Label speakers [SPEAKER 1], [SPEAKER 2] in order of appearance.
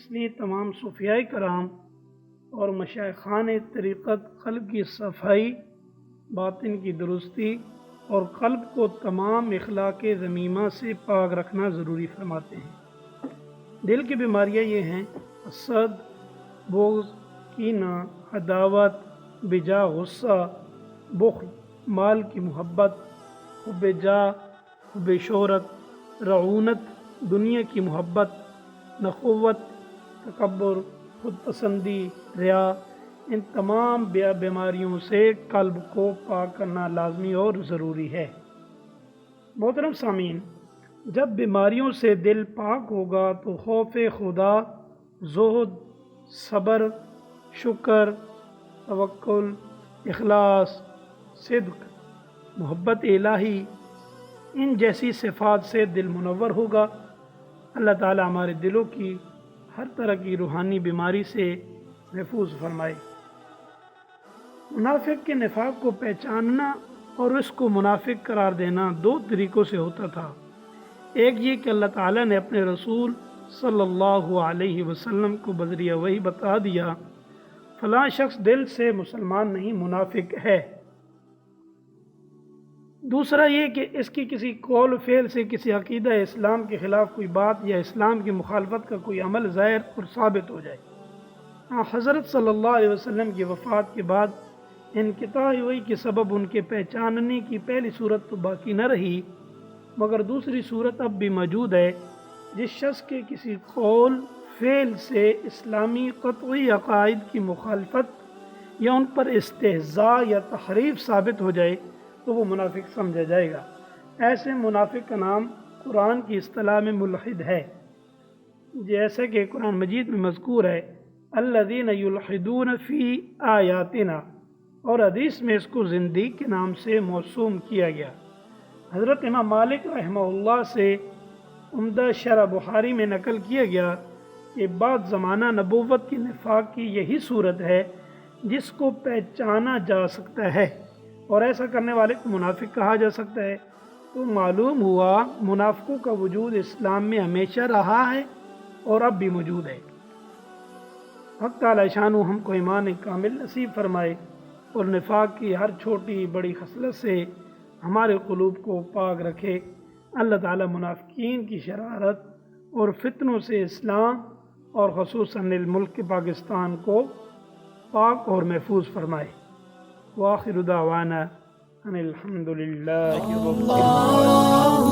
[SPEAKER 1] اس لیے تمام صوفیاء کرام اور مشائخان طریقت قلب کی صفائی، باطن کی درستی اور قلب کو تمام اخلاق ذمیمہ سے پاک رکھنا ضروری فرماتے ہیں۔ دل کی بیماریاں یہ ہیں: حسد، بغض، کینہ، عداوت، بجا غصہ، بخل، مال کی محبت، حب جاہ، حب شہرت، رعونت، دنیا کی محبت، نخوت، تکبر، خود پسندی، ریا۔ ان تمام بیماریوں سے قلب کو پاک کرنا لازمی اور ضروری ہے۔ محترم سامعین، جب بیماریوں سے دل پاک ہوگا تو خوف خدا، زہد، صبر، شکر، توکل، اخلاص، صدق، محبت الہی، ان جیسی صفات سے دل منور ہوگا۔ اللہ تعالی ہمارے دلوں کی ہر طرح کی روحانی بیماری سے محفوظ فرمائے۔ منافق کے نفاق کو پہچاننا اور اس کو منافق قرار دینا دو طریقوں سے ہوتا تھا۔ ایک یہ کہ اللہ تعالیٰ نے اپنے رسول صلی اللہ علیہ وسلم کو بذریعہ وحی بتا دیا فلاں شخص دل سے مسلمان نہیں، منافق ہے۔ دوسرا یہ کہ اس کی کسی قول فعل سے کسی عقیدہ اسلام کے خلاف کوئی بات یا اسلام کی مخالفت کا کوئی عمل ظاہر اور ثابت ہو جائے۔ حضرت صلی اللہ علیہ وسلم کی وفات کے بعد انقطاع وحی کے سبب ان کے پہچاننے کی پہلی صورت تو باقی نہ رہی، مگر دوسری صورت اب بھی موجود ہے۔ جس شخص کے کسی قول فعل سے اسلامی قطعی عقائد کی مخالفت یا ان پر استہزاء یا تحریف ثابت ہو جائے تو وہ منافق سمجھا جائے گا۔ ایسے منافق کا نام قرآن کی اصطلاح میں ملحد ہے، جیسے کہ قرآن مجید میں مذکور ہے الذین یلحدون فی آیاتنا، اور حدیث میں اس کو زندیق کے نام سے موسوم کیا گیا۔ حضرت امام مالک رحمہ اللہ سے عمدہ شرح بخاری میں نقل کیا گیا کہ بعد زمانہ نبوت کی نفاق کی یہی صورت ہے جس کو پہچانا جا سکتا ہے، اور ایسا کرنے والے کو منافق کہا جا سکتا ہے۔ تو معلوم ہوا منافقوں کا وجود اسلام میں ہمیشہ رہا ہے اور اب بھی موجود ہے۔ حق تعالی شانہ ہم کو ایمان کامل نصیب فرمائے اور نفاق کی ہر چھوٹی بڑی خصلت سے ہمارے قلوب کو پاک رکھے۔ اللہ تعالی منافقین کی شرارت اور فتنوں سے اسلام اور خصوصاً الملک پاکستان کو پاک اور محفوظ فرمائے۔ وآخر دعوانا ان الحمد للہ رب العالمین۔